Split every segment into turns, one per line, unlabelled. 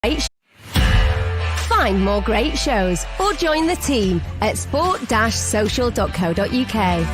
Find more great shows or join the team at sport-social.co.uk.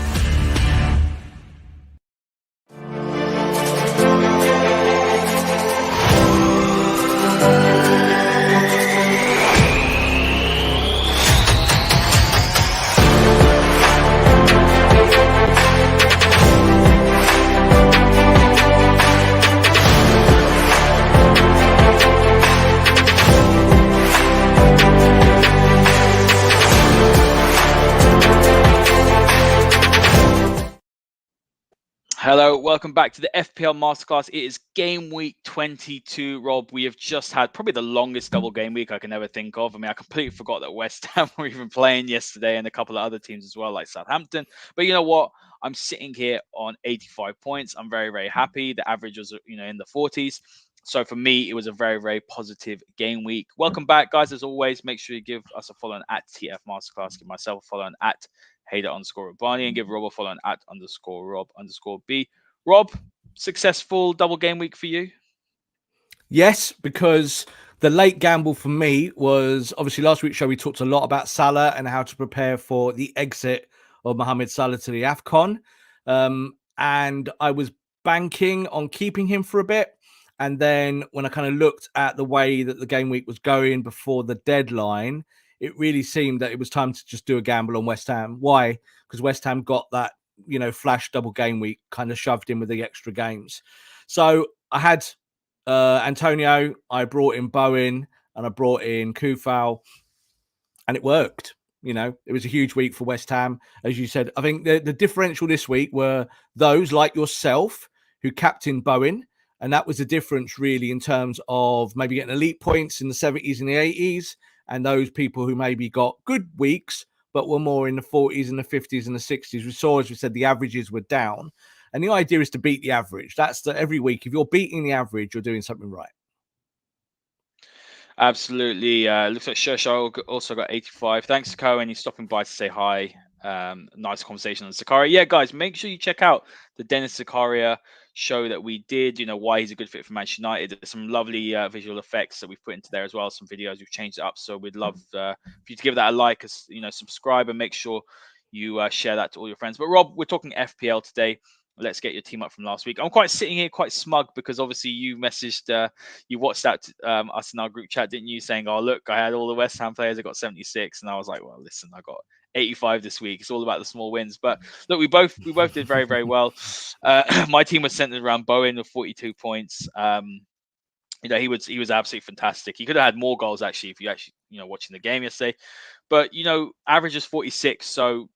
Hello, welcome back to the FPL Masterclass. It is game week 22, Rob. We have just had probably the longest double game week I can ever think of. I mean, I completely forgot that West Ham were even playing yesterday and a couple of other teams as well, like Southampton. But you know what? I'm sitting here on 85 points. I'm very, very happy. The average was, in the 40s. So for me, it was a very, very positive game week. Welcome back, guys. As always, make sure you give us a follow at TF Masterclass. Give myself a follow at Haider_Rubbani and give Rob a follow at _Rob_B. Rob, successful double game week for you?
Yes, because the late gamble for me was obviously last week's show. We talked a lot about Salah and how to prepare for the exit of Mohamed Salah to the AFCON. And I was banking on keeping him for a bit. And then when I kind of looked at the way that the game week was going before the deadline, it really seemed that it was time to just do a gamble on West Ham. Why? Because West Ham got that, flash double game week kind of shoved in with the extra games. So I had Antonio, I brought in Bowen, and I brought in Kufal, and it worked. It was a huge week for West Ham. As you said, I think the differential this week were those like yourself who captained Bowen. And that was the difference really in terms of maybe getting elite points in the 70s and the 80s. And those people who maybe got good weeks, but were more in the 40s and the 50s and the 60s. We saw, as we said, the averages were down. And the idea is to beat the average. That's every week. If you're beating the average, you're doing something right.
Absolutely. Looks like Shershaw also got 85. Thanks, Cohen. He's stopping by to say hi. Nice conversation on Zakaria. Yeah, guys, make sure you check out the Dennis Zakaria show that we did, why he's a good fit for Manchester United. There's some lovely visual effects that we've put into there as well, some videos we've changed it up, so we'd love for you to give that a like, subscribe, and make sure you share that to all your friends. But Rob, we're talking FPL today. Let's get your team up from last week. I'm sitting here quite smug because obviously you messaged, you watched that us in our group chat, didn't you? Saying, "Oh look, I had all the West Ham players. I got 76," and I was like, "Well, listen, I got 85 this week. It's all about the small wins." But look, we both did very, very well. My team was centered around Bowen with 42 points. He was absolutely fantastic. He could have had more goals actually if you actually watching the game yesterday. But average is 46, so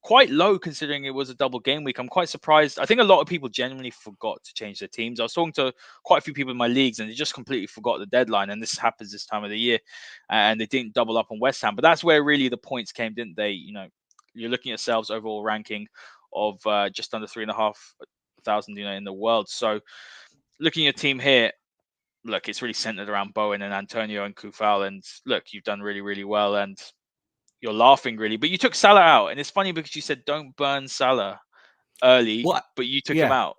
quite low considering it was a double game week. I'm quite surprised. I think a lot of people genuinely forgot to change their teams. I was talking to quite a few people in my leagues and they just completely forgot the deadline. And this happens this time of the year. And they didn't double up on West Ham. But that's where really the points came, didn't they? You're looking at yourselves overall ranking of just under 3,500, in the world. So looking at your team here, look, it's really centered around Bowen and Antonio and Kufal. And look, you've done really, really well. And you're laughing really, but you took Salah out, and it's funny because you said don't burn Salah early, but you took him out.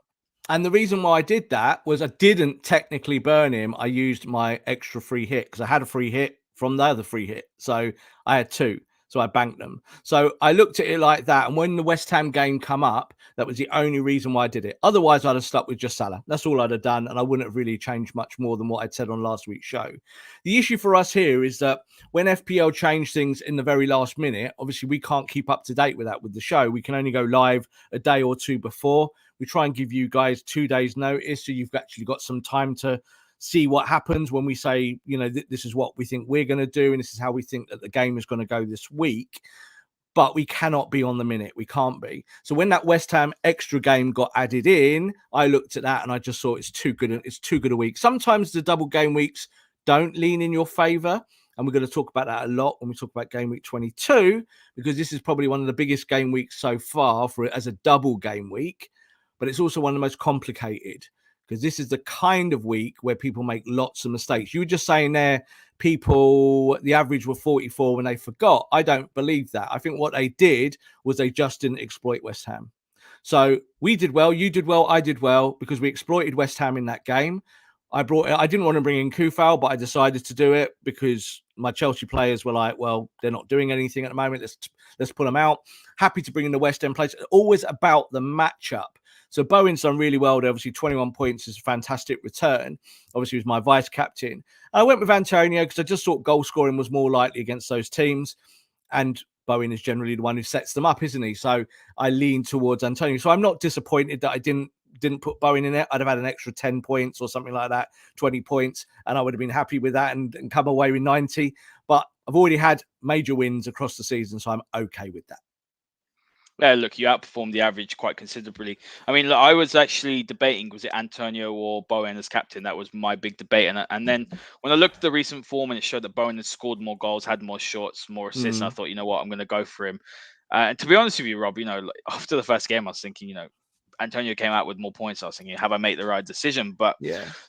And the reason why I did that was I didn't technically burn him. I used my extra free hit because I had a free hit from the other free hit, so I had two. So I banked them. So I looked at it like that. And when the West Ham game come up, that was the only reason why I did it. Otherwise, I'd have stuck with just Salah. That's all I'd have done. And I wouldn't have really changed much more than what I'd said on last week's show. The issue for us here is that when FPL changed things in the very last minute, obviously we can't keep up to date with that with the show. We can only go live a day or two before. We try and give you guys 2 days notice. So you've actually got some time to see what happens when we say, this is what we think we're going to do. And this is how we think that the game is going to go this week. But we cannot be on the minute. We can't be. So when that West Ham extra game got added in, I looked at that and I just thought it's too good. It's too good a week. Sometimes the double game weeks don't lean in your favor. And we're going to talk about that a lot when we talk about game week 22, because this is probably one of the biggest game weeks so far for it as a double game week. But it's also one of the most complicated, because this is the kind of week where people make lots of mistakes. You were just saying there, people, the average were 44 when they forgot. I don't believe that. I think what they did was they just didn't exploit West Ham. So we did well, you did well, I did well, because we exploited West Ham in that game. I didn't want to bring in Kufal, but I decided to do it because my Chelsea players were like, well, they're not doing anything at the moment. Let's pull them out. Happy to bring in the West End players. Always about the matchup. So Bowen's done really well. Obviously, 21 points is a fantastic return. Obviously, he was my vice captain. I went with Antonio because I just thought goal scoring was more likely against those teams. And Bowen is generally the one who sets them up, isn't he? So I lean towards Antonio. So I'm not disappointed that I didn't put Bowen in it. I'd have had an extra 10 points or something like that, 20 points, and I would have been happy with that and come away with 90. But I've already had major wins across the season, so I'm okay with that.
Yeah, look, you outperformed the average quite considerably. I mean, look, I was actually debating, was it Antonio or Bowen as captain? That was my big debate. And then when I looked at the recent form and it showed that Bowen had scored more goals, had more shots, more assists, and I thought, you know what, I'm going to go for him. And to be honest with you, Rob, after the first game, I was thinking, Antonio came out with more points. I was thinking, have I made the right decision? But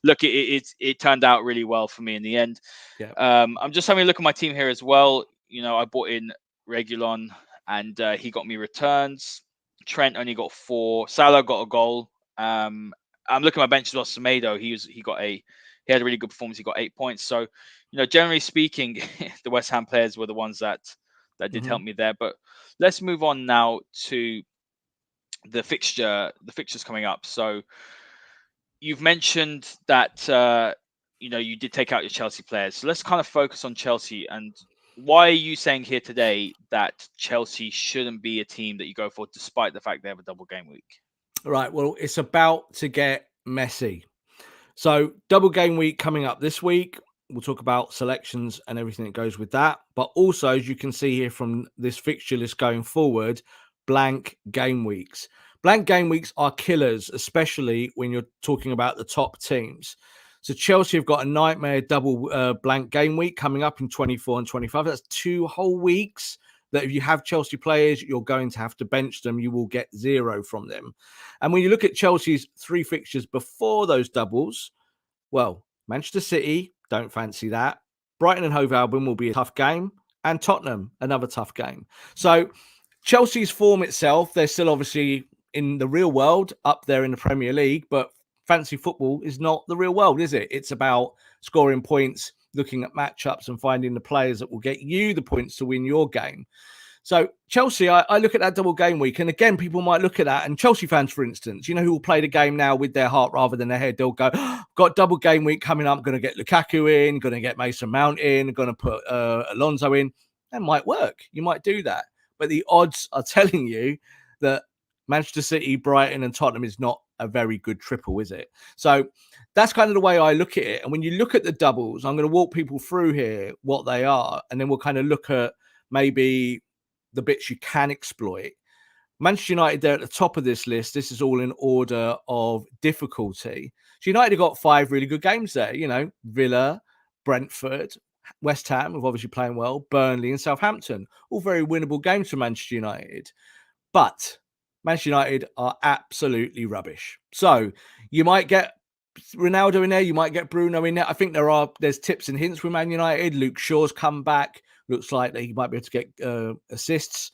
look, it turned out really well for me in the end.
Yeah.
I'm just having a look at my team here as well. I bought in Reguilon, and he got me returns. Trent only got 4. Salah got a goal. I'm looking at my bench as well. Semedo, he had a really good performance. He got 8 points. So, generally speaking, the West Ham players were the ones that did help me there. But let's move on now to the fixtures coming up. So you've mentioned that you did take out your Chelsea players. So let's kind of focus on Chelsea. And why are you saying here today that Chelsea shouldn't be a team that you go for, despite the fact they have a double game week?
Right. Well, it's about to get messy. So double game week coming up this week. We'll talk about selections and everything that goes with that. But also, as you can see here from this fixture list going forward, blank game weeks. Blank game weeks are killers, especially when you're talking about the top teams. So Chelsea have got a nightmare double blank game week coming up in 24 and 25. That's 2 whole weeks that if you have Chelsea players, you're going to have to bench them. You will get 0 from them. And when you look at Chelsea's 3 fixtures before those doubles, well, Manchester City, don't fancy that. Brighton and Hove Albion will be a tough game. And Tottenham, another tough game. So Chelsea's form itself, they're still obviously in the real world up there in the Premier League, but fancy football is not the real world, is it? It's about scoring points, looking at matchups and finding the players that will get you the points to win your game. So Chelsea, I look at that double game week, and again, people might look at that, and Chelsea fans, for instance, who will play the game now with their heart rather than their head, they'll go, got double game week coming up, going to get Lukaku in, going to get Mason Mount in, going to put Alonso in. That might work. You might do that. But the odds are telling you that Manchester City, Brighton, and Tottenham is not a very good triple, is it? So that's kind of the way I look at it. And when you look at the doubles, I'm going to walk people through here what they are, and then we'll kind of look at maybe the bits you can exploit. Manchester United, they're at the top of this list. This is all in order of difficulty. So United have got 5 really good games there. Villa, Brentford, West Ham, who've obviously playing well, Burnley and Southampton. All very winnable games for Manchester United. But Manchester United are absolutely rubbish. So you might get Ronaldo in there. You might get Bruno in there. I think there's tips and hints with Man United. Luke Shaw's come back. Looks like that he might be able to get assists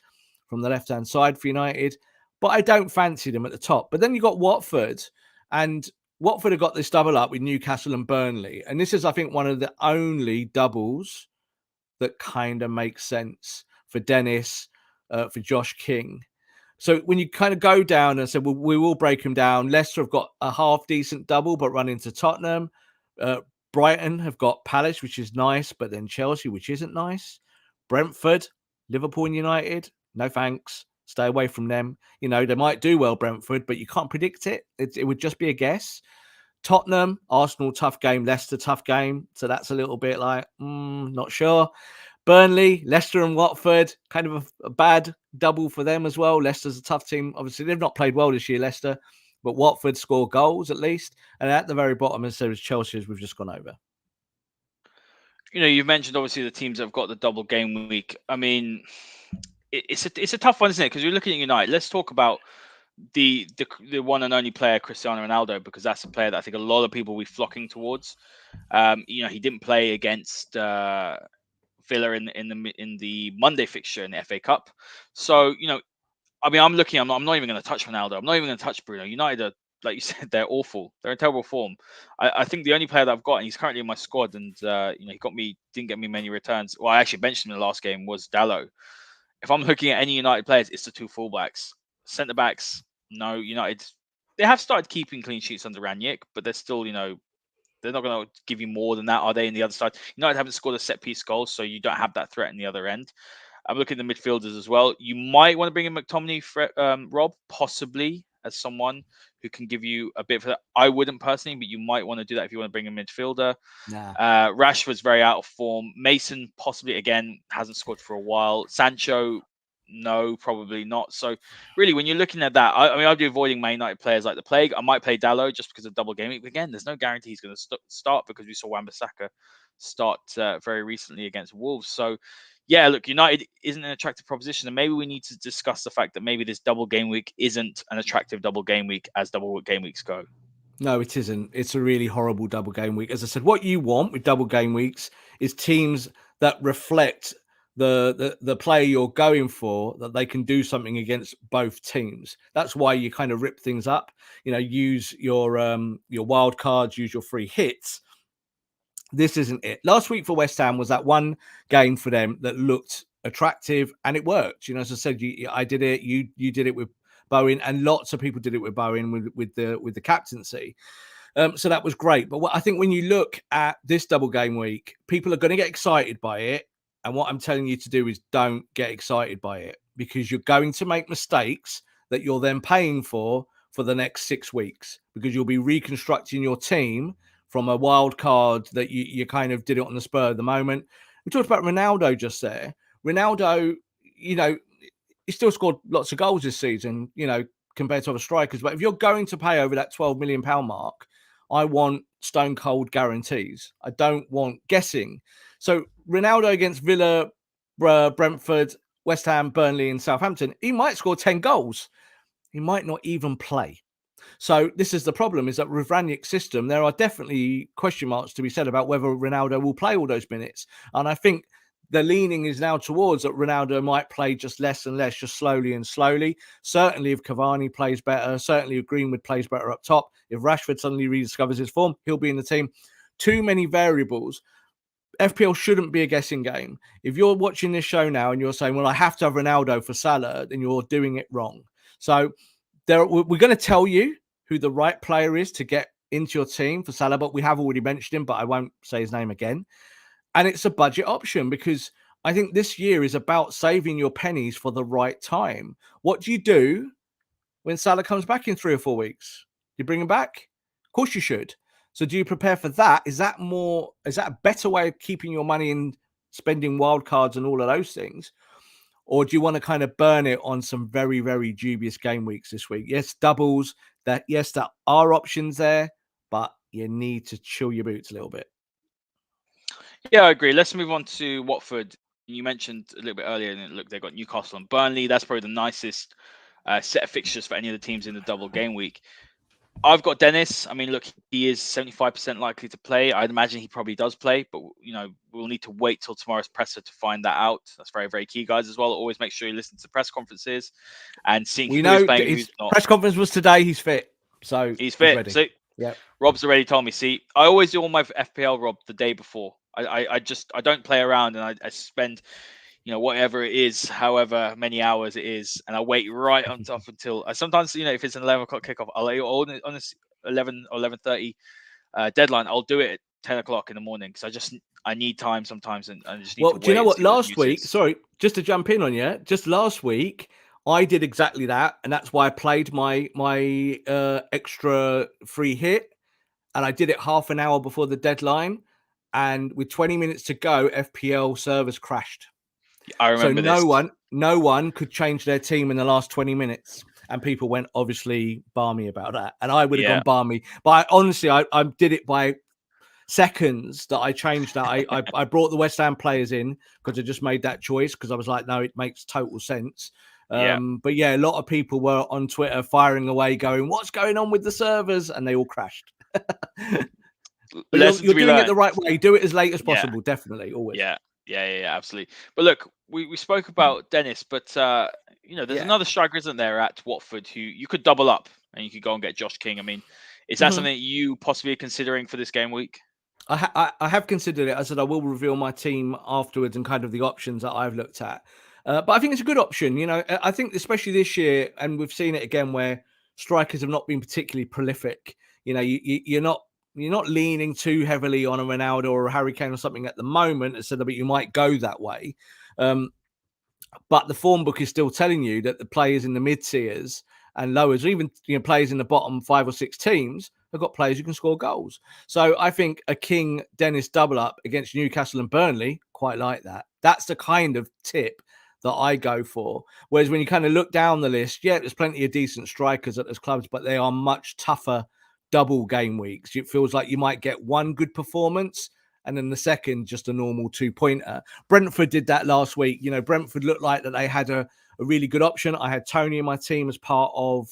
from the left-hand side for United. But I don't fancy them at the top. But then you got Watford. And Watford have got this double up with Newcastle and Burnley. And this is, I think, one of the only doubles that kind of makes sense for Dennis, for Josh King. So when you kind of go down and say, well, we will break them down. Leicester have got a half-decent double, but run into Tottenham. Brighton have got Palace, which is nice, but then Chelsea, which isn't nice. Brentford, Liverpool and United, no thanks. Stay away from them. They might do well, Brentford, but you can't predict it. It would just be a guess. Tottenham, Arsenal, tough game. Leicester, tough game. So that's a little bit like, not sure. Burnley, Leicester and Watford, kind of a bad double for them as well. Leicester's a tough team. Obviously, they've not played well this year, Leicester, but Watford score goals at least. And at the very bottom, as there is Chelsea, as we've just gone over.
You've mentioned obviously the teams that have got the double game week. I mean, it's a tough one, isn't it? Because you're looking at United. Let's talk about the one and only player, Cristiano Ronaldo, because that's a player that I think a lot of people will be flocking towards. He didn't play against Villa in the Monday fixture in the FA Cup. So I'm not even going to touch Ronaldo. I'm not even going to touch Bruno. United are like you said, they're awful. They're in terrible form. I think the only player that I've got, and he's currently in my squad, and he didn't get me many returns. Well, I actually benched him in the last game, was Dallo. If I'm looking at any United players, it's the two fullbacks. Centre backs, no. United, they have started keeping clean sheets under Ranić, but they're still, they're not going to give you more than that, are they? In the other side, United haven't scored a set piece goal, so you don't have that threat in the other end. I'm looking at the midfielders as well. You might want to bring in McTominay, Rob, possibly as someone who can give you a bit of that. I wouldn't personally, but you might want to do that if you want to bring a midfielder.
Nah.
Rashford's very out of form. Mason possibly, again, hasn't scored for a while. Sancho, no, probably not. So really, when you're looking at that, I'd be avoiding Man United players like the plague. I might play Dallo just because of double game week. But again, there's no guarantee he's going to start because we saw Wan-Bissaka start very recently against Wolves. So yeah, look, United isn't an attractive proposition, and maybe we need to discuss the fact that maybe this double game week isn't an attractive double game week as double game weeks go.
No, it isn't. It's a really horrible double game week. As I said, what you want with double game weeks is teams that reflect the player you're going for, that they can do something against both teams. That's why you kind of rip things up. Use your wild cards, use your free hits. This isn't it. Last week for West Ham was that one game for them that looked attractive and it worked. As I said, I did it. You did it with Bowen, and lots of people did it with Bowen with the captaincy. So that was great. But I think when you look at this double game week, people are going to get excited by it. And what I'm telling you to do is don't get excited by it, because you're going to make mistakes that you're then paying for the next 6 weeks, because you'll be reconstructing your team from a wild card that you kind of did it on the spur of the moment. We talked about Ronaldo just there. Ronaldo, he still scored lots of goals this season, compared to other strikers. But if you're going to pay over that £12 million mark, I want stone cold guarantees. I don't want guessing. So Ronaldo against Villa, Brentford, West Ham, Burnley, and Southampton, he might score 10 goals. He might not even play. So this is the problem, is that with Ranić's system, there are definitely question marks to be said about whether Ronaldo will play all those minutes. And I think the leaning is now towards that Ronaldo might play just less and less, just slowly and slowly. Certainly if Cavani plays better, certainly if Greenwood plays better up top, if Rashford suddenly rediscovers his form, he'll be in the team. Too many variables. FPL shouldn't be a guessing game. If you're watching this show now and you're saying, well, I have to have Ronaldo for Salah, then you're doing it wrong. So we're going to tell you who the right player is to get into your team for Salah, but we have already mentioned him, but I won't say his name again. And it's a budget option, because I think this year is about saving your pennies for the right time. What do you do when Salah comes back in 3 or 4 weeks? You bring him back? Of course you should. So do you prepare for that? Is that a better way of keeping your money and spending wild cards and all of those things? Or do you want to kind of burn it on some very, very dubious game weeks this week? Yes, doubles. There are options there, but you need to chill your boots a little bit.
Yeah, I agree. Let's move on to Watford. You mentioned a little bit earlier, and look, they've got Newcastle and Burnley. That's probably the nicest set of fixtures for any of the teams in the double game week. I've got Dennis. I mean, look, he is 75% likely to play. I'd imagine he probably does play, but we'll need to wait till tomorrow's presser to find that out. That's very, very key, guys, as well. Always make sure you listen to press conferences and seeing who is playing, who's not.
Press conference was today. He's fit, so
he's fit.
Ready.
So
yeah,
Rob's already told me. See, I always do all my FPL, Rob, the day before. I don't play around, and I spend whatever it is, however many hours it is, and I wait right up until sometimes if it's an 11 o'clock kickoff, I'll on this 11 or 11:30 deadline, I'll do it at 10 o'clock in the morning, because I need time sometimes, and I just need to wait.
Do you know what? Last week, sorry, just to jump in on you, just last week I did exactly that, and that's why I played my extra free hit, and I did it half an hour before the deadline, and with 20 minutes to go, FPL servers crashed.
I remember
no one could change their team in the last 20 minutes. And people went obviously balmy about that. And I would have gone balmy. But honestly, I did it by seconds that I changed that. I brought the West Ham players in because I just made that choice, because I was like, no, it makes total sense. But yeah, a lot of people were on Twitter firing away going, what's going on with the servers? And they all crashed. You're doing it the right way. Do it as late as possible. Definitely. Always.
Yeah, absolutely. But look, we spoke about Dennis, but there's another striker, isn't there, at Watford who you could double up. and you could go and get Josh King. I mean, is that
Mhm.
something that you possibly are considering for this game week?
I have considered it. I said I will reveal my team afterwards and kind of the options that I've looked at. But I think it's a good option. I think especially this year, and we've seen it again where strikers have not been particularly prolific. You're not leaning too heavily on a Ronaldo or a Harry Kane or something at the moment, so that you might go that way. But the form book is still telling you that the players in the mid tiers and lowers, or even players in the bottom 5 or 6 teams, have got players who can score goals. So I think a King Dennis double up against Newcastle and Burnley, quite like that. That's the kind of tip that I go for. Whereas when you kind of look down the list, yeah, there's plenty of decent strikers at those clubs, but they are much tougher double game weeks. It feels like you might get one good performance and then the second just a normal 2-pointer. Brentford did that last week. Brentford looked like that they had a really good option. I had Tony in my team as part of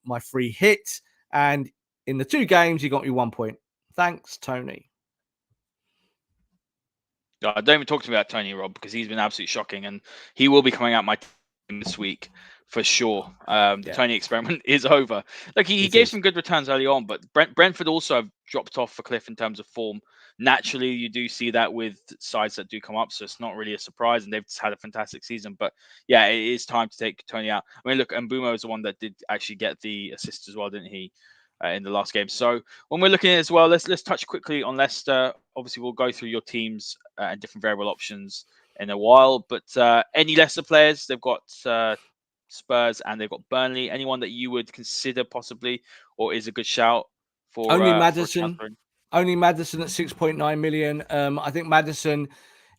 my free hit, and in the 2 games he got me 1 point. Thanks, Tony.
Don't even talk to me about Tony, Rob, because he's been absolutely shocking, and he will be coming out my team this week for sure. The Tony experiment is over. Like he gave some good returns early on, but Brentford also have dropped off a cliff in terms of form. Naturally, you do see that with sides that do come up, so it's not really a surprise, and they've just had a fantastic season. But yeah, it is time to take Tony out. I mean, look, Mbumo is the one that did actually get the assist as well, didn't he? In the last game. So when we're looking at it as well, let's touch quickly on Leicester. Obviously, we'll go through your teams and different variable options in a while. But any Leicester players, they've got Spurs and they've got Burnley. Anyone that you would consider possibly, or is a good shout for
Only
for
Maddison.
transferring?
Only Maddison at 6.9 million. I think Maddison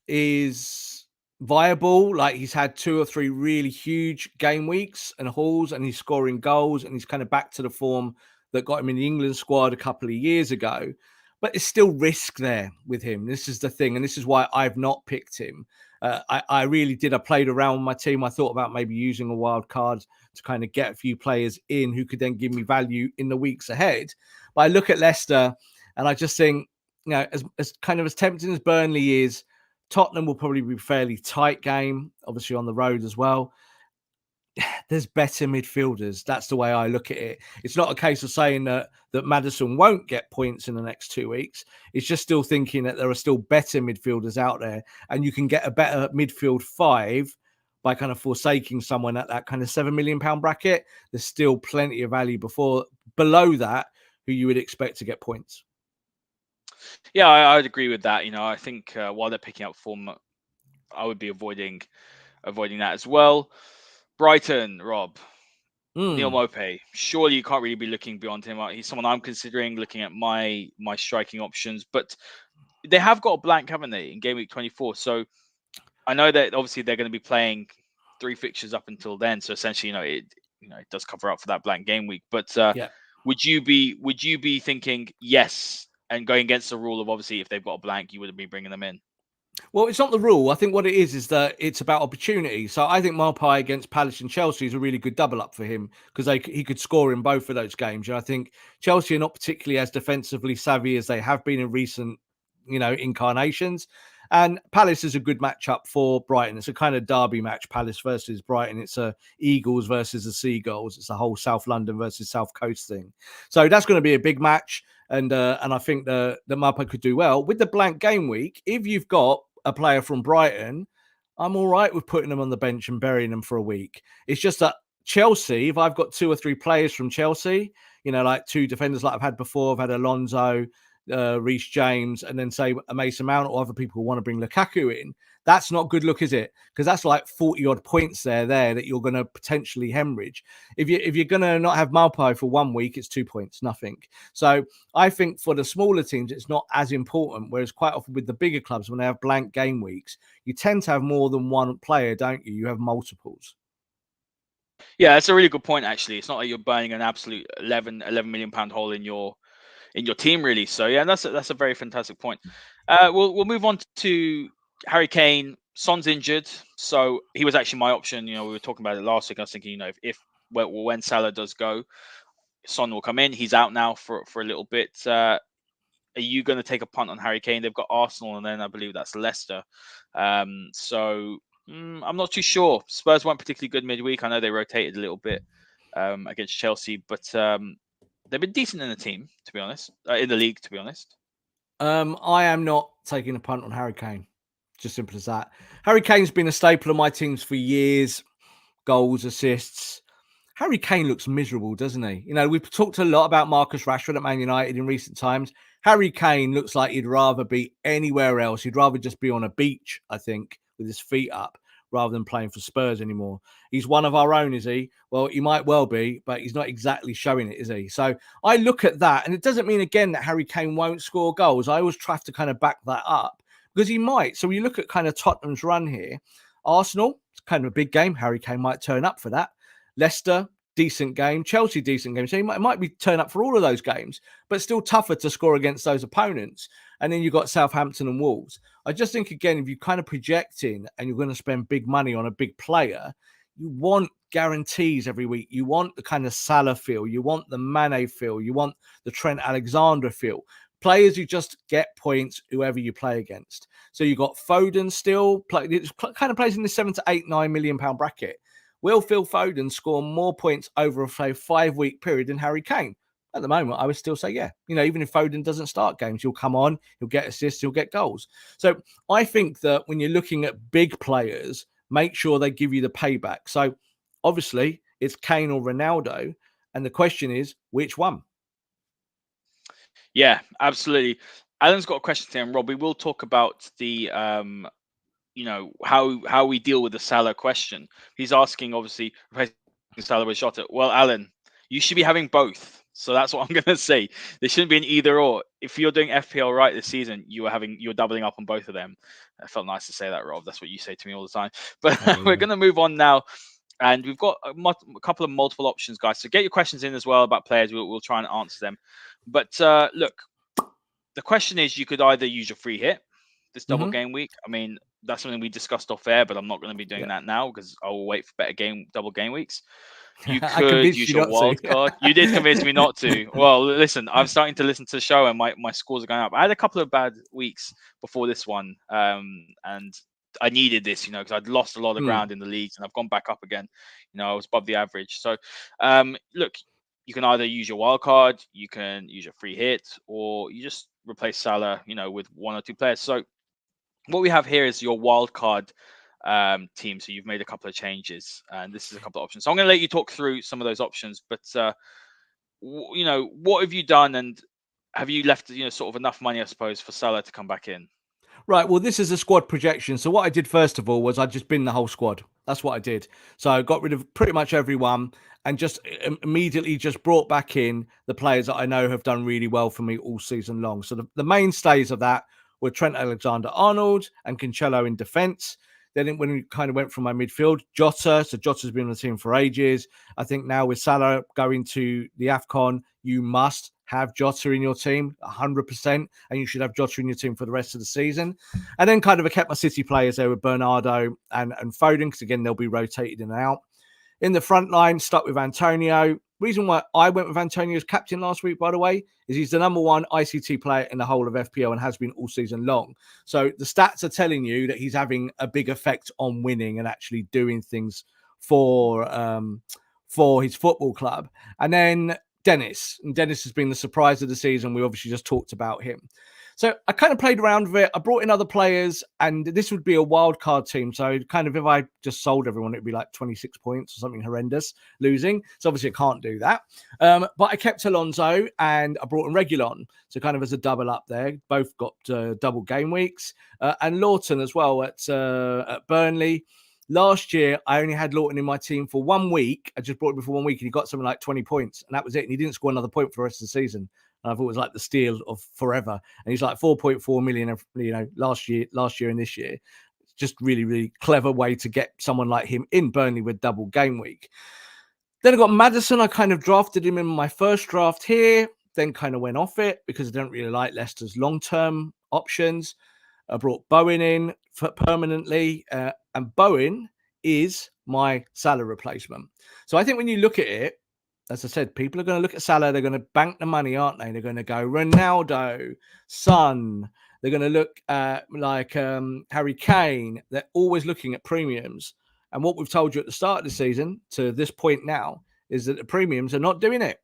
is viable. Like he's had 2 or 3 really huge game weeks and hauls, and he's scoring goals, and he's kind of back to the form that got him in the England squad a couple of years ago. But it's still risk there with him. This is the thing, and this is why I've not picked him. I really did. I played around with my team. I thought about maybe using a wild card to kind of get a few players in who could then give me value in the weeks ahead. But I look at Leicester and I just think, as kind of as tempting as Burnley is, Tottenham will probably be a fairly tight game, obviously on the road as well. There's better midfielders. That's the way I look at it. It's not a case of saying that Maddison won't get points in the next 2 weeks. It's just still thinking that there are still better midfielders out there, and you can get a better midfield 5 by kind of forsaking someone at that kind of £7 million bracket. There's still plenty of value below that who you would expect to get points.
Yeah, I'd agree with that. I think while they're picking up form, I would be avoiding that as well. Brighton, Rob. Neil Maupay. Surely you can't really be looking beyond him. He's someone I'm considering looking at my striking options, but they have got a blank, haven't they, in game week 24? So I know that obviously they're going to be playing 3 fixtures up until then. So essentially, it does cover up for that blank game week. But would you be thinking yes and going against the rule of obviously if they've got a blank, you wouldn't be bringing them in?
Well, it's not the rule. I think what it is that it's about opportunity. So I think Maupay against Palace and Chelsea is a really good double up for him because he could score in both of those games. And I think Chelsea are not particularly as defensively savvy as they have been in recent, incarnations. And Palace is a good matchup for Brighton. It's a kind of derby match, Palace versus Brighton. It's a Eagles versus the Seagulls. It's a whole South London versus South Coast thing. So that's going to be a big match. And I think the Maupay could do well. With the blank game week, if you've got a player from Brighton, I'm all right with putting them on the bench and burying them for a week. It's just that Chelsea, if I've got 2 or 3 players from Chelsea, like 2 defenders like I've had before, I've had Alonso, Reece James, and then say a Mason Mount or other people who want to bring Lukaku in. That's not good look, is it? Because that's like 40 odd points there that you're going to potentially hemorrhage. If you're going to not have Maupay for 1 week, it's 2 points, nothing. So I think for the smaller teams, it's not as important. Whereas quite often with the bigger clubs, when they have blank game weeks, you tend to have more than one player, don't you? You have multiples.
Yeah, that's a really good point. Actually, it's not like you're burning an absolute 11 million pound hole in your team, really. So yeah, that's a very fantastic point. We'll move on to Harry Kane. Son's injured, so he was actually my option. We were talking about it last week. I was thinking, when Salah does go, Son will come in. He's out now for a little bit. Are you going to take a punt on Harry Kane? They've got Arsenal, and then I believe that's Leicester. So I'm not too sure. Spurs weren't particularly good midweek. I know they rotated a little bit against Chelsea, but they've been decent in the team, to be honest, in the league, to be honest.
I am not taking a punt on Harry Kane. Just simple as that. Harry Kane's been a staple of my teams for years. Goals, assists. Harry Kane looks miserable, doesn't he? You know, we've talked a lot about Marcus Rashford at Man United in recent times. Harry Kane looks like he'd rather be anywhere else. He'd rather just be on a beach, I think, with his feet up, rather than playing for Spurs anymore. He's one of our own, is he? Well, he might well be, but he's not exactly showing it, is he? So I look at that, and it doesn't mean, again, that Harry Kane won't score goals. I always try to kind of back that up because he might. So when you look at kind of Tottenham's run here, Arsenal, it's kind of a big game. Harry Kane might turn up for that. Leicester, decent game. Chelsea, decent game. So he might be turn up for all of those games, but still tougher to score against those opponents. And then you've got Southampton and Wolves. I just think, again, if you're kind of projecting and you're going to spend big money on a big player, you want guarantees every week. You want the kind of Salah feel. You want the Mane feel. You want the Trent Alexander feel. Players who just get points whoever you play against. So you've got Foden still. It kind of plays in the 7 to 8, £9 million bracket. Will Phil Foden score more points over a 5-week period than Harry Kane? At the moment, I would still say, yeah. You know, even if Foden doesn't start games, he'll come on, he'll get assists, he'll get goals. So I think that when you're looking at big players, make sure they give you the payback. So obviously, it's Kane or Ronaldo. And the question is, which one?
Yeah, absolutely. Alan's got a question here, and Rob, we will talk about the you know, how we deal with the Salah question. He's asking, obviously, replacing Salah with Jota. Well, Alan, you should be having both. So that's what I'm going to say. There shouldn't be an either or. If you're doing FPL right this season, you're doubling up on both of them. It felt nice to say that, Rob. That's what you say to me all the time. But we're going to move on now. And we've got a couple of multiple options, guys. So get your questions in as well about players. We'll try and answer them. But look, the question is, you could either use your free hit this double game week. I mean, that's something we discussed off air, but I'm not going to be doing that now because I will wait for better double game weeks. You could use your wild card. You did convince me not to. Well, listen, I'm starting to listen to the show and my scores are going up. I had a couple of bad weeks before this one, and I needed this, you know, because I'd lost a lot of ground in the leagues and I've gone back up again. You know, I was above the average. So, look, you can either use your wild card, you can use your free hit, or you just replace Salah, you know, with one or two players. So what we have here is your wild card team. So you've made a couple of changes, and this is a couple of options. So I'm going to let you talk through some of those options. But you know, what have you done, and have you left, you know, sort of enough money, I suppose, for Salah to come back in?
Right. Well, this is a squad projection. So what I did first of all was I just binned the whole squad. That's what I did. So I got rid of pretty much everyone and just immediately just brought back in the players that I know have done really well for me all season long. So the mainstays of that were Trent Alexander-Arnold and Cancelo in defence. Then when we kind of went from my midfield, Jota. So Jota's been on the team for ages. I think now with Salah going to the AFCON, you must have Jota in your team 100%, and you should have Jota in your team for the rest of the season. And then kind of I kept my City players there with Bernardo and Foden, because again, they'll be rotated in and out. In the front line, stuck with Antonio. Reason why I went with Antonio as captain last week, by the way, is he's the number one ICT player in the whole of FPL and has been all season long. So the stats are telling you that he's having a big effect on winning and actually doing things for his football club. And then Dennis. And Dennis has been the surprise of the season. We obviously just talked about him. So I kind of played around with it. I brought in other players, and this would be a wild card team. So kind of if I just sold everyone, it'd be like 26 points or something horrendous losing. So obviously I can't do that. But I kept Alonso and I brought in Reguilon. So kind of as a double up there. Both got double game weeks. And Lawton as well at Burnley. Last year, I only had Lawton in my team for 1 week. I just brought him for 1 week and he got something like 20 points. And that was it. And he didn't score another point for the rest of the season. And I thought it was like the steal of forever. And he's like 4.4 million, you know, last year and this year. It's just really, really clever way to get someone like him in Burnley with double game week. Then I got Maddison. I kind of drafted him in my first draft here, then kind of went off it because I don't really like Leicester's long-term options. I brought Bowen in permanently, and Bowen is my Salah replacement. So I think when you look at it, as I said, people are going to look at Salah. They're going to bank the money, aren't they? They're going to go Ronaldo, Son. They're going to look like Harry Kane. They're always looking at premiums. And what we've told you at the start of the season to this point now is that the premiums are not doing it.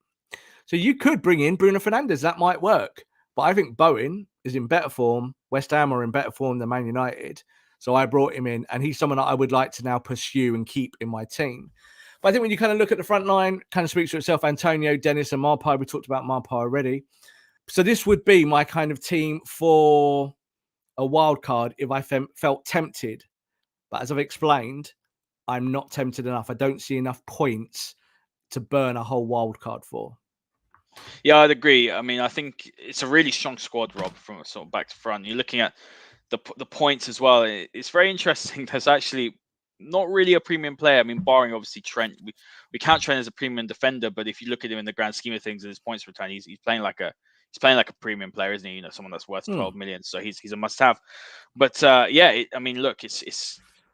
So you could bring in Bruno Fernandes. That might work. But I think Bowen is in better form. West Ham are in better form than Man United. So I brought him in, and he's someone that I would like to now pursue and keep in my team. But I think when you kind of look at the front line, kind of speaks for itself. Antonio, Dennis, and Marpai. We talked about Marpai already. So this would be my kind of team for a wild card if I felt tempted. But as I've explained, I'm not tempted enough. I don't see enough points to burn a whole wild card for.
Yeah, I'd agree. I mean, I think it's a really strong squad, Rob, from sort of back to front. You're looking at the points as well. It's very interesting. There's actually not really a premium player. I mean, barring obviously Trent. We count Trent as a premium defender, but if you look at him in the grand scheme of things, his points return, he's playing like a premium player, isn't he? You know, someone that's worth 12 million. So he's a must-have. But I mean, look, it's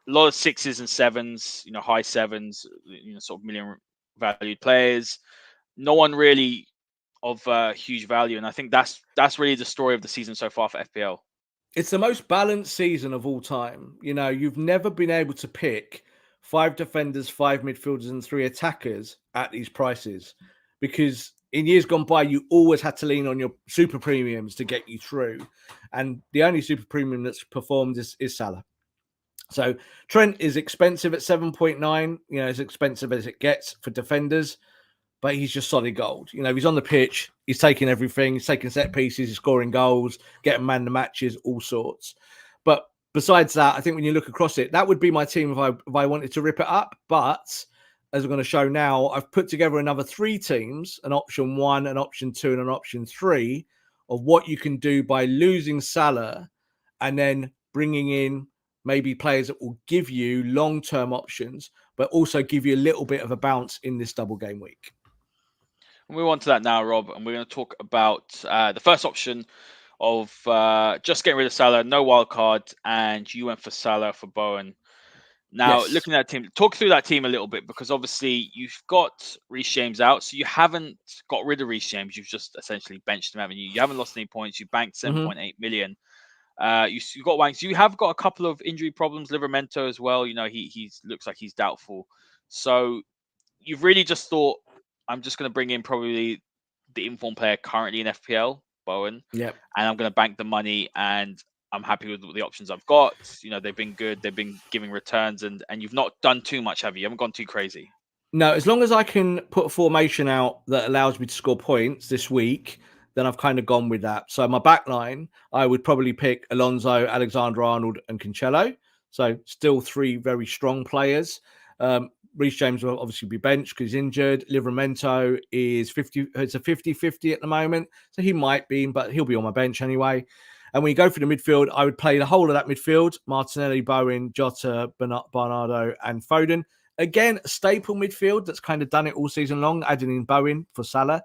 a lot of 6s and 7s. You know, high 7s. You know, sort of million valued players. No one really of huge value, and I think that's really the story of the season so far for FPL.
It's the most balanced season of all time. You know, you've never been able to pick 5 defenders, 5 midfielders, and 3 attackers at these prices, because in years gone by, you always had to lean on your super premiums to get you through, and the only super premium that's performed is Salah. So Trent is expensive at 7.9. You know, as expensive as it gets for defenders. But he's just solid gold. You know, he's on the pitch, he's taking everything, he's taking set pieces, he's scoring goals, getting man the matches, all sorts. But besides that, I think when you look across it, that would be my team if I wanted to rip it up. But as I'm going to show now, I've put together another 3 teams, an option 1, an option 2, and an option 3 of what you can do by losing Salah and then bringing in maybe players that will give you long-term options, but also give you a little bit of a bounce in this double game week.
We'll move on to that now, Rob, and we're going to talk about the first option of just getting rid of Salah, no wild card, and you went for Salah for Bowen. Now,
Yes.
looking at that team, talk through that team a little bit, because obviously you've got Reece James out, so you haven't got rid of Reece James. You've just essentially benched him, haven't you? You haven't lost any points. You banked 7.8 million. You've got Wanks. You have got a couple of injury problems. Livramento as well. You know, he looks like he's doubtful. So you've really just thought, I'm just going to bring in probably the informed player currently in FPL, Bowen.
Yep.
And I'm going to bank the money, and I'm happy with the options I've got. You know, they've been good. They've been giving returns, and you've not done too much, have you? You haven't gone too crazy.
No, as long as I can put a formation out that allows me to score points this week, then I've kind of gone with that. So my back line, I would probably pick Alonso, Alexander-Arnold, and Cancelo. So still 3 very strong players. Reece James will obviously be benched because he's injured. Livramento is 50. It's a 50-50 at the moment. So he might be, but he'll be on my bench anyway. And when you go for the midfield, I would play the whole of that midfield: Martinelli, Bowen, Jota, Bernardo, and Foden. Again, a staple midfield that's kind of done it all season long, adding in Bowen for Salah.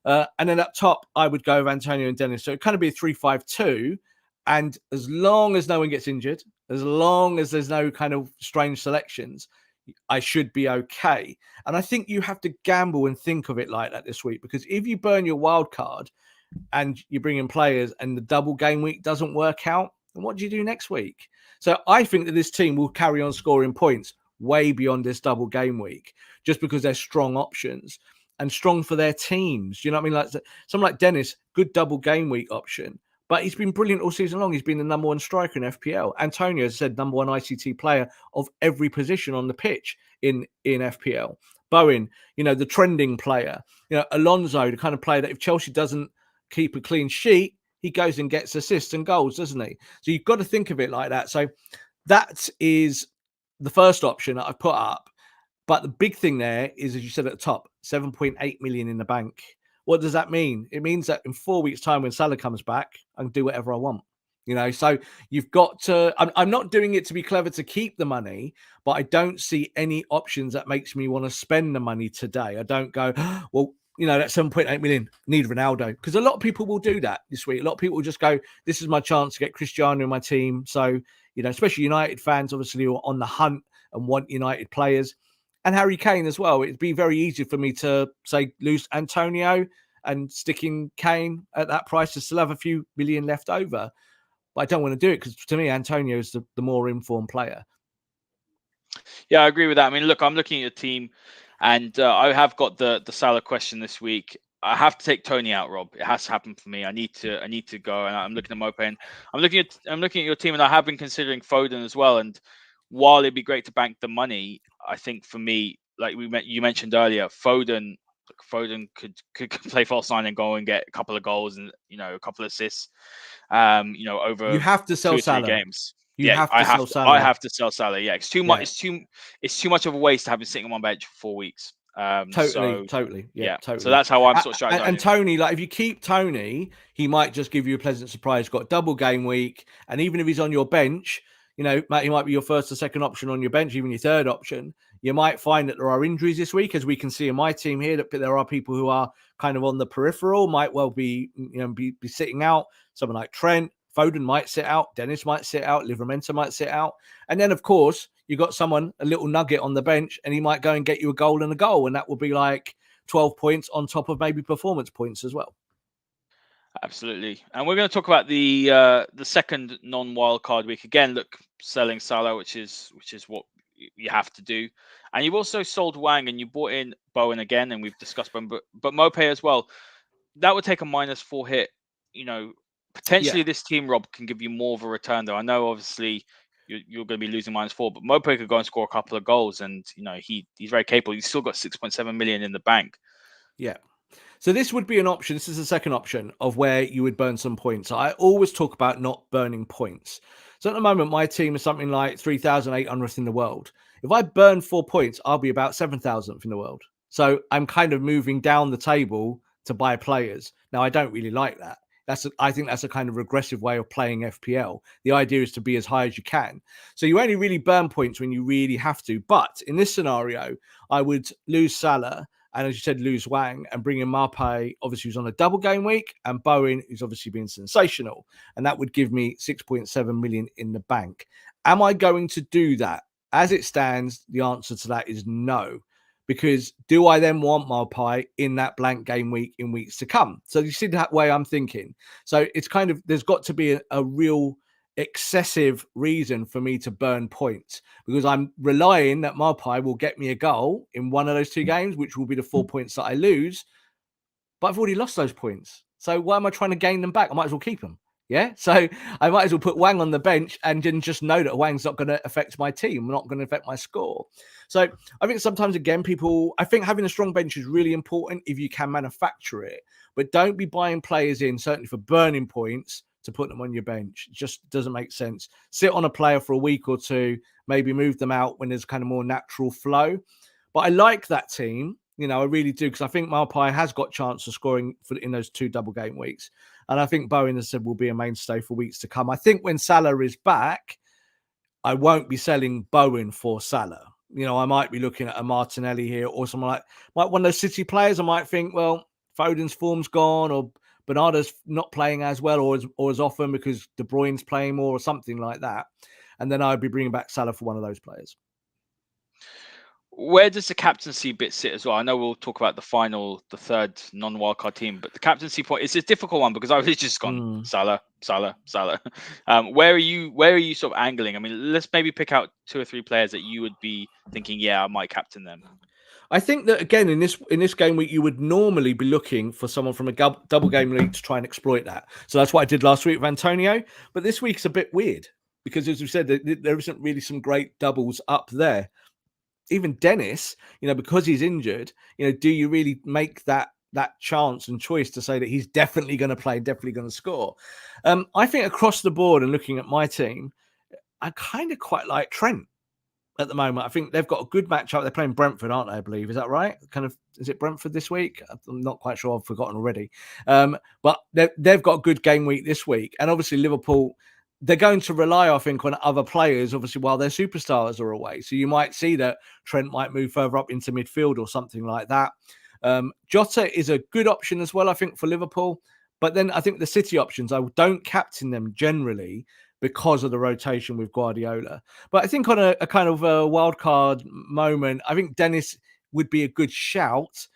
And then up top, I would go with Antonio and Dennis. So it kind of be a 3-5-2. And as long as no one gets injured, as long as there's no kind of strange selections, I should be okay. And I think you have to gamble and think of it like that this week, because if you burn your wild card and you bring in players and the double game week doesn't work out, then what do you do next week? So I think that this team will carry on scoring points way beyond this double game week, just because they're strong options and strong for their teams. You know what I mean? Like someone like Dennis, good double game week option, but he's been brilliant all season long. He's been the number 1 striker in FPL. Antonio, as I said, number 1 ICT player of every position on the pitch in FPL. Bowen, you know, the trending player. You know, Alonso, the kind of player that if Chelsea doesn't keep a clean sheet, he goes and gets assists and goals, doesn't he? So you've got to think of it like that. So that is the first option that I've put up. But the big thing there is, as you said at the top, 7.8 million in the bank. What does that mean? It means that in 4 weeks' time, when Salah comes back, I can do whatever I want. You know, so you've got to. I'm not doing it to be clever to keep the money, but I don't see any options that makes me want to spend the money today. I don't go, well, you know, that 7.8 million, need Ronaldo. Because a lot of people will do that this week. A lot of people will just go, this is my chance to get Cristiano in my team. So, you know, especially United fans, obviously, who are on the hunt and want United players. And Harry Kane as well. It'd be very easy for me to say lose Antonio and sticking Kane at that price to still have a few million left over. But I don't want to do it because to me, Antonio is the more informed player.
Yeah, I agree with that. I mean, look, I'm looking at your team, And I have got the Salah question this week. I have to take Tony out, Rob. It has to happen for me. I need to go. And I'm looking at Mope, and I'm looking at your team, and I have been considering Foden as well. And while it'd be great to bank the money, I think for me, like you mentioned earlier, Foden could play false nine and go and get a couple of goals and a couple of assists.
You
Over
have to sell
2 or 3
Salah.
games.
You
Yeah,
have to sell
I
Salah.
have to sell Salah. Yeah, it's too much. It's too much of a waste to have him sitting on my bench for 4 weeks.
Totally. Yeah, totally.
So that's how I'm sort of strategizing.
And Tony, like if you keep Tony, he might just give you a pleasant surprise. Got double game week, and even if he's on your bench, Matt, he might be your first or second option on your bench, even your third option. You might find that there are injuries this week, as we can see in my team here, that there are people who are kind of on the peripheral, might well be, be sitting out. Someone like Trent, Foden might sit out, Dennis might sit out, Livramento might sit out. And then, of course, you got someone, a little nugget on the bench, and he might go and get you a goal and a goal. And that will be like 12 points on top of maybe performance points as well.
Absolutely. And we're going to talk about the second non-wild card week. Again, look, selling Salah, which is what you have to do. And you've also sold Wang and you bought in Bowen again, and we've discussed Bowen, but Mope as well. That would take a -4 hit. Potentially this team, Rob, can give you more of a return, though. I know, obviously, you're going to be losing -4, but Mope could go and score a couple of goals, and he's very capable. He's still got 6.7 million in the bank.
Yeah. So this would be an option. This is the second option of where you would burn some points. I always talk about not burning points. So at the moment, my team is something like 3,800th in the world. If I burn 4 points, I'll be about 7,000th in the world. So I'm kind of moving down the table to buy players. Now, I don't really like that. I think that's a kind of regressive way of playing FPL. The idea is to be as high as you can. So you only really burn points when you really have to. But in this scenario, I would lose Salah, and as you said, lose Wang, and bring in Marpe, obviously, who's on a double game week, and Bowen, who's obviously been sensational. And that would give me 6.7 million in the bank. Am I going to do that? As it stands, the answer to that is no. Because do I then want Marpe in that blank game week in weeks to come? So you see that way I'm thinking. So it's kind of, there's got to be a real excessive reason for me to burn points, because I'm relying that Marpe will get me a goal in one of those 2 games, which will be the 4 points that I lose. But I've already lost those points. So why am I trying to gain them back? I might as well keep them. Yeah. So I might as well put Wang on the bench and then just know that Wang's not going to affect my team, not going to affect my score. So I think sometimes, again, I think having a strong bench is really important if you can manufacture it, but don't be buying players in, certainly for burning points, to put them on your bench. It just doesn't make sense. Sit on a player for a week or 2, maybe move them out when there's kind of more natural flow. But I like that team. I really do, because I think Marpe has got chance of scoring in those 2 double game weeks. And I think Bowen, as said, will be a mainstay for weeks to come. I think when Salah is back, I won't be selling Bowen for Salah. I might be looking at a Martinelli here, or someone like one of those City players. I might think, well, Foden's form's gone, or Bernardo's not playing as well or as often because De Bruyne's playing more, or something like that. And then I'd be bringing back Salah for one of those players.
Where does the captaincy bit sit as well? I know we'll talk about the third non-wildcard team, but the captaincy point is a difficult one, because I've just gone Salah. Where are you sort of angling? I mean, let's maybe pick out 2 or 3 players that you would be thinking, yeah, I might captain them.
I think that, again, in this game week, you would normally be looking for someone from a double game league to try and exploit that. So that's what I did last week with Antonio. But this week's a bit weird, because, as we said, there isn't really some great doubles up there. Even Dennis, because he's injured, do you really make that chance and choice to say that he's definitely going to play, definitely going to score? I think across the board, and looking at my team, I kind of quite like Trent at the moment. I think they've got a good matchup. They're playing Brentford, aren't they? I believe. Is that right? Is it Brentford this week? I'm not quite sure. I've forgotten already. But they've got a good game week this week. And obviously Liverpool, they're going to rely, I think, on other players, obviously, while their superstars are away. So you might see that Trent might move further up into midfield or something like that. Jota is a good option as well, I think, for Liverpool. But then I think the City options, I don't captain them generally because of the rotation with Guardiola. But I think on a kind of a wild card moment, I think Dennis would be a good shout.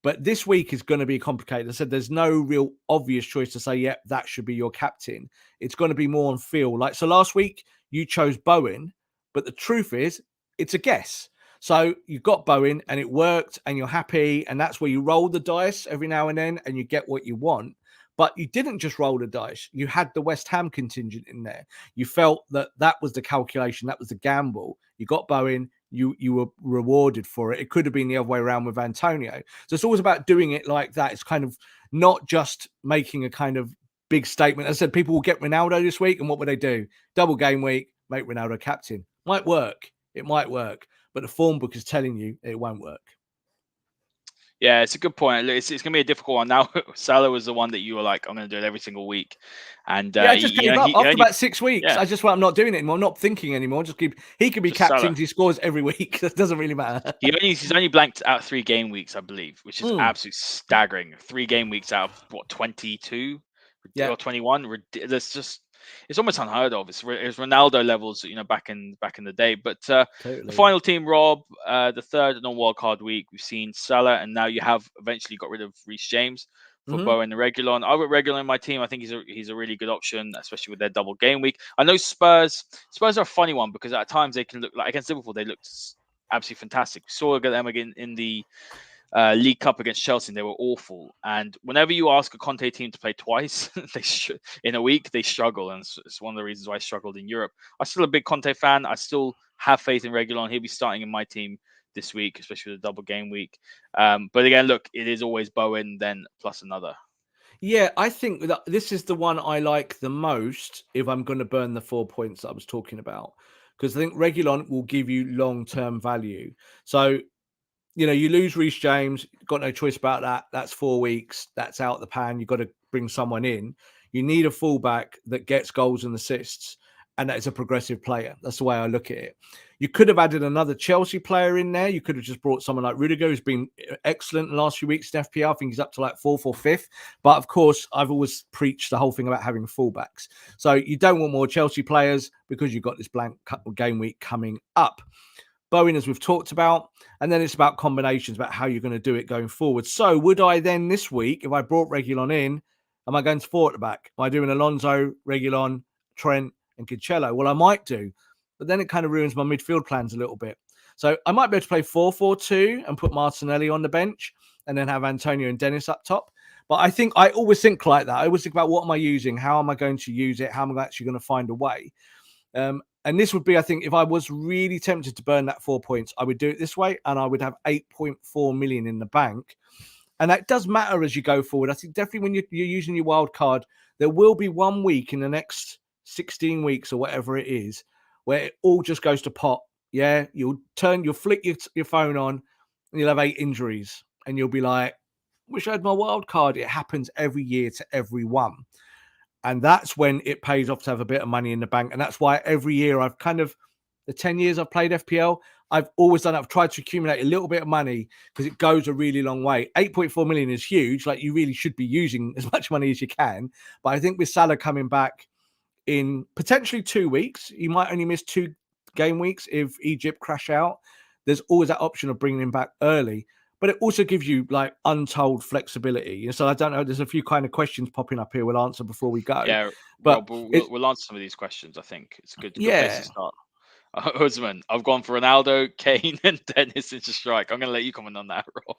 But this week is going to be complicated. I said there's no real obvious choice to say, yep, that should be your captain. It's going to be more on feel. So last week you chose Bowen, but the truth is it's a guess. So you've got Bowen and it worked and you're happy. And that's where you roll the dice every now and then and you get what you want. But you didn't just roll the dice. You had the West Ham contingent in there. You felt that that was the calculation. That was the gamble. You got Bowen. You were rewarded for it. It could have been the other way around with Antonio. So it's always about doing it like that. It's kind of not just making a kind of big statement. As I said, people will get Ronaldo this week. And what would they do? Double game week, make Ronaldo captain. Might work. It might work. But the form book is telling you it won't work.
Yeah, it's a good point. It's going to be a difficult one. Now, Salah was the one that you were like, I'm going to do it every single week. And
I just gave up after about 6 weeks.
Yeah.
I just I'm not doing it anymore. I'm not thinking anymore. He could be captain. He scores every week. It doesn't really matter.
He's only blanked out 3 game weeks, I believe, which is absolutely staggering. 3 game weeks out of what, 22 or 21. It's almost unheard of. It's Ronaldo levels, back in the day. But totally. The final team, Rob, the third non-wild card week, we've seen Salah, and now you have eventually got rid of Reece James for Bowen and Reguilon. I've got Reguilon in my team. I think he's a really good option, especially with their double game week. I know Spurs are a funny one because at times they can look like against Liverpool they looked absolutely fantastic. We saw them again in the League Cup against Chelsea, and they were awful. And whenever you ask a Conte team to play twice in a week, they struggle, and it's one of the reasons why I struggled in Europe. I'm still a big Conte fan. I still have faith in Reguilon. He'll be starting in my team this week, especially with the double game week. But again, look, it is always Bowen, then plus another.
Yeah, I think that this is the one I like the most if I'm going to burn the 4 points that I was talking about, because I think Reguilon will give you long-term value. So, you lose Reece James, got no choice about that. That's 4 weeks. That's out the pan. You've got to bring someone in. You need a fullback that gets goals and assists, and that is a progressive player. That's the way I look at it. You could have added another Chelsea player in there. You could have just brought someone like Rudiger, who's been excellent in the last few weeks in FPL. I think he's up to like 4th or 5th. But of course, I've always preached the whole thing about having fullbacks. So you don't want more Chelsea players because you've got this blank game week coming up. Bowen, as we've talked about, and then it's about combinations, about how you're going to do it going forward. So would I then this week, if I brought Reguilon in, am I going to 4 at the back? Am I doing Alonso, Reguilon, Trent, and Cancelo? Well, I might do, but then it kind of ruins my midfield plans a little bit. So I might be able to play 4-4-2 and put Martinelli on the bench and then have Antonio and Dennis up top. But I always think like that. I always think about what am I using? How am I going to use it? How am I actually going to find a way? And this would be, I think, if I was really tempted to burn that 4 points, I would do it this way, and I would have 8.4 million in the bank. And that does matter as you go forward. I think definitely when you're using your wild card, there will be 1 week in the next 16 weeks or whatever it is, where it all just goes to pot. Yeah, you'll flick your phone on, and you'll have 8 injuries, and you'll be like, "Wish I had my wild card." It happens every year to everyone. And that's when it pays off to have a bit of money in the bank. And that's why every year the 10 years I've played FPL, I've always done it. I've tried to accumulate a little bit of money because it goes a really long way. 8.4 million is huge. Like, you really should be using as much money as you can. But I think with Salah coming back in potentially 2 weeks, you might only miss 2 game weeks if Egypt crash out. There's always that option of bringing him back early. But it also gives you like untold flexibility. So I don't know. There's a few kind of questions popping up here. We'll answer before we go.
Yeah,
but
Rob, we'll answer some of these questions. I think it's a good place to start. Usman, I've gone for Ronaldo, Kane, and Dennis into strike. I'm going to let you comment on that, Rob.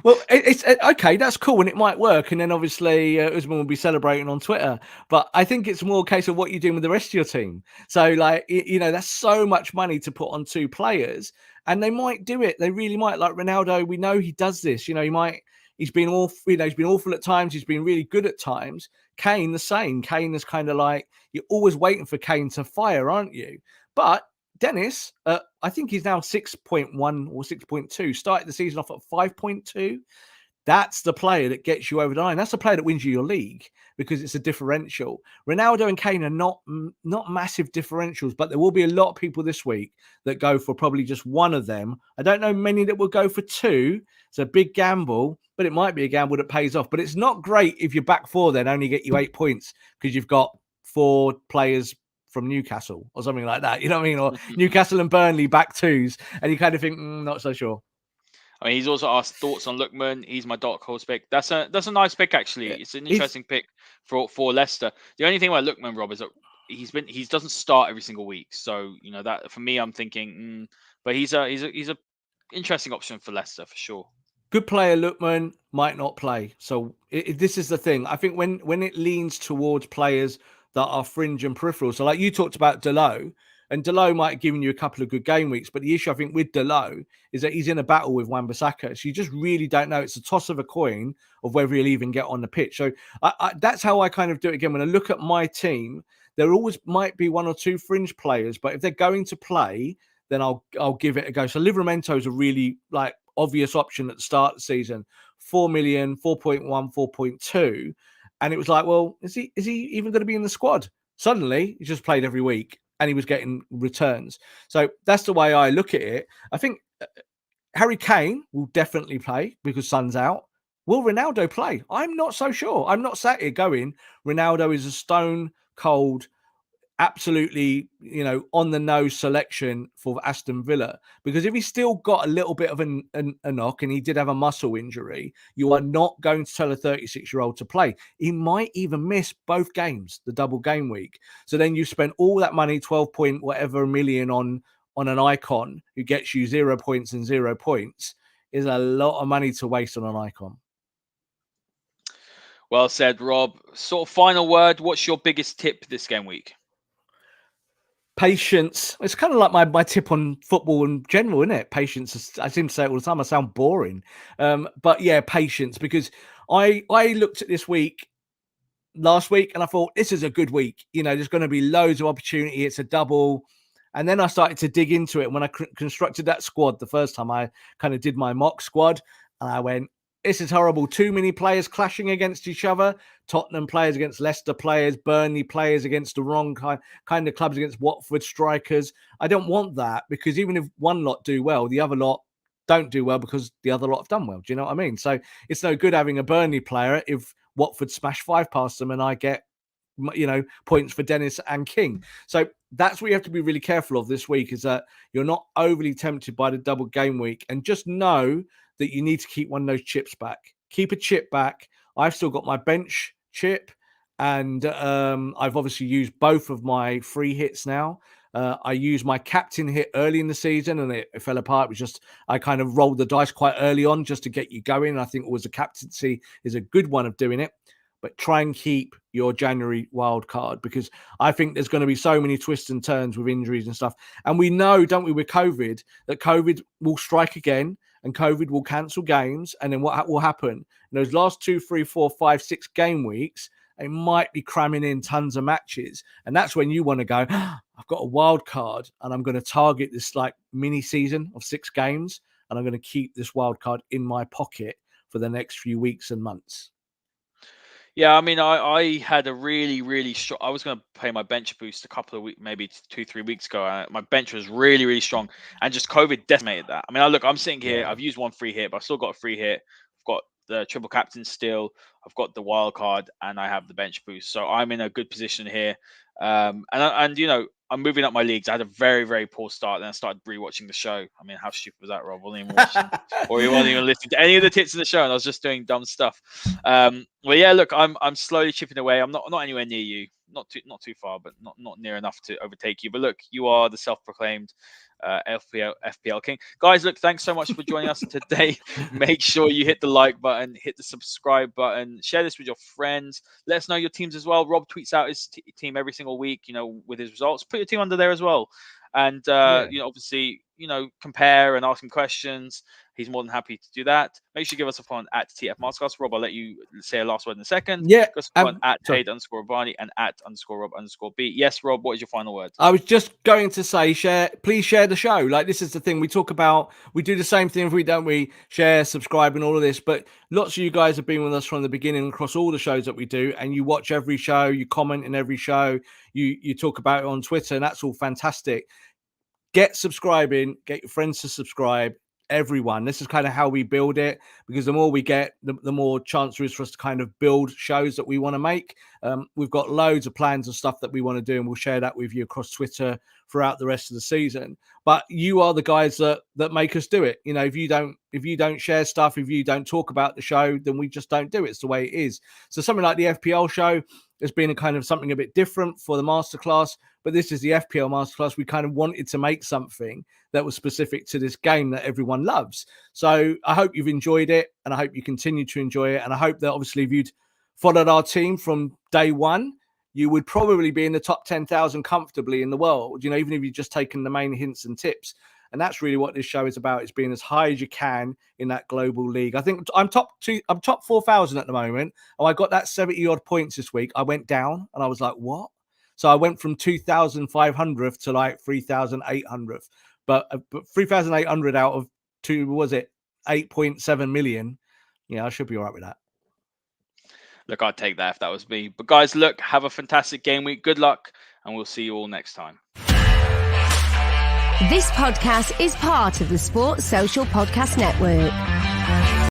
Well, it's okay. That's cool, and it might work. And then obviously Usman will be celebrating on Twitter. But I think it's more a case of what you're doing with the rest of your team. So, like, that's so much money to put on 2 players, and they might do it. They really might. Like Ronaldo, we know he does this. He's been awful. He's been awful at times. He's been really good at times. Kane, the same. Kane is kind of like, you're always waiting for Kane to fire, aren't you? But Dennis, I think he's now 6.1 or 6.2. Started the season off at 5.2. That's the player that gets you over the line. That's the player that wins you your league because it's a differential. Ronaldo and Kane are not massive differentials, but there will be a lot of people this week that go for probably just one of them. I don't know many that will go for 2. It's a big gamble, but it might be a gamble that pays off. But it's not great if your back 4 then only get you 8 points because you've got 4 players from Newcastle or something like that. You know what I mean? Or Newcastle and Burnley back 2s, and you kind of think, not so sure.
I mean, he's also asked thoughts on Lookman. He's my dark horse pick. That's a nice pick, actually. Yeah. It's an interesting pick for Leicester. The only thing about Lookman, Rob, is that he doesn't start every single week. So that for me, I'm thinking, but he's a interesting option for Leicester for sure.
Good player, Lookman might not play. So this is the thing. I think when it leans towards players that are fringe and peripheral. So like you talked about Delo, and Delo might have given you a couple of good game weeks. But the issue I think with Delo is that he's in a battle with Wan-Bissaka. So you just really don't know. It's a toss of a coin of whether he'll even get on the pitch. So that's how I kind of do it again. When I look at my team, there always might be one or two fringe players. But if they're going to play, then I'll give it a go. So Livramento is a really like obvious option at the start of the season, 4 million, 4.1, 4.2. And it was like, well, is he even going to be in the squad? Suddenly, he just played every week and he was getting returns. So that's the way I look at it. I think Harry Kane will definitely play because Son's out. Will Ronaldo play? I'm not so sure. I'm not sat here going, Ronaldo is a stone cold, absolutely, on the nose selection for Aston Villa, because if he's still got a little bit of a knock and he did have a muscle injury, you are not going to tell a 36-year-old to play. He might even miss both games, the double game week. So then you spend all that money, 12 point whatever million on an icon who gets you 0 points and 0 points is a lot of money to waste on an icon.
Well said, Rob. Sort of final word. What's your biggest tip this game week?
Patience. It's kind of like my tip on football in general, isn't it? Patience. I seem to say it all the time. I sound boring. But yeah, patience, because I looked at this week last week and I thought, this is a good week. There's going to be loads of opportunity. It's a double. And then I started to dig into it. When I constructed that squad the first time, I kind of did my mock squad and I went, this is horrible. Too many players clashing against each other. Tottenham players against Leicester players, Burnley players against the wrong kind of clubs, against Watford strikers. I don't want that, because even if one lot do well, the other lot don't do well because the other lot have done well. Do you know what I mean? So it's no good having a Burnley player if Watford smash 5 past them and I get, points for Dennis and King. So that's what you have to be really careful of this week, is that you're not overly tempted by the double game week, and just know that you need to keep one of those chips back. Keep a chip back. I've still got my bench chip, and I've obviously used both of my free hits now. I used my captain hit early in the season and it fell apart. It was just, I kind of rolled the dice quite early on just to get you going. I think always the captaincy is a good one of doing it. But try and keep your January wild card, because I think there's going to be so many twists and turns with injuries and stuff. And we know, don't we, with COVID, that COVID will strike again and COVID will cancel games. And then what will happen in those last 2, 3, 4, 5, 6 game weeks, they might be cramming in tons of matches. And that's when you want to go, I've got a wild card and I'm going to target this like mini season of 6 games. And I'm going to keep this wild card in my pocket for the next few weeks and months.
Yeah, I mean, I had a really, really strong. I was going to play my bench boost a couple of weeks, maybe 2, 3 weeks ago. My bench was really, really strong, and just COVID decimated that. I mean, I'm sitting here. I've used one free hit, but I've still got a free hit. I've got the triple captain still. I've got the wild card, and I have the bench boost. So I'm in a good position here. And I'm moving up my leagues. I had a very, very poor start. Then I started rewatching the show. I mean, how stupid was that, Rob? Wasn't even watching, or he wasn't even listening to any of the tips in the show, and I was just doing dumb stuff. Well, yeah, look, I'm slowly chipping away. I'm not anywhere near you. Not too far, but not near enough to overtake you. But look, you are the self-proclaimed FPL King. Guys, look, thanks so much for joining us today. Make sure you hit the like button, hit the subscribe button, share this with your friends. Let us know your teams as well. Rob tweets out his team every single week, with his results. Put your team under there as well. And, obviously, compare and ask him questions. He's more than happy to do that. Make sure you give us a follow at TF Masterclass. Rob, I'll let you say a last word in a second.
Yeah.
Give us a follow at Haider_Rubbani and at _Rob_B. Yes, Rob, what is your final word?
I was just going to say, please share the show. Like, this is the thing we talk about. We do the same thing if we share, subscribe and all of this. But lots of you guys have been with us from the beginning across all the shows that we do. And you watch every show, you comment in every show, you talk about it on Twitter, and that's all fantastic. Get subscribing, get your friends to subscribe. Everyone. This is kind of how we build it, because the more we get, the more chance there is for us to kind of build shows that we want to make. We've got loads of plans and stuff that we want to do, and we'll share that with you across Twitter throughout the rest of the season. But you are the guys that make us do it. If you don't share stuff, if you don't talk about the show, then we just don't do it. It's the way it is. So something like the FPL show, There's been a kind of something a bit different for the masterclass, but this is the FPL Masterclass. We kind of wanted to make something that was specific to this game that everyone loves. So I hope you've enjoyed it, and I hope you continue to enjoy it. And I hope that obviously if you'd followed our team from day one, you would probably be in the top 10,000 comfortably in the world, even if you've just taken the main hints and tips. And that's really what this show is about. It's being as high as you can in that global league. I think I'm top 4,000 at the moment. And I got that 70 odd points this week. I went down and I was like, what? So I went from 2,500 to like 3,800. But 3,800 out of 8.7 million. I should be all right with that.
Look, I'd take that if that was me. But guys, look, have a fantastic game week. Good luck, and we'll see you all next time.
This podcast is part of the Sports Social Podcast Network.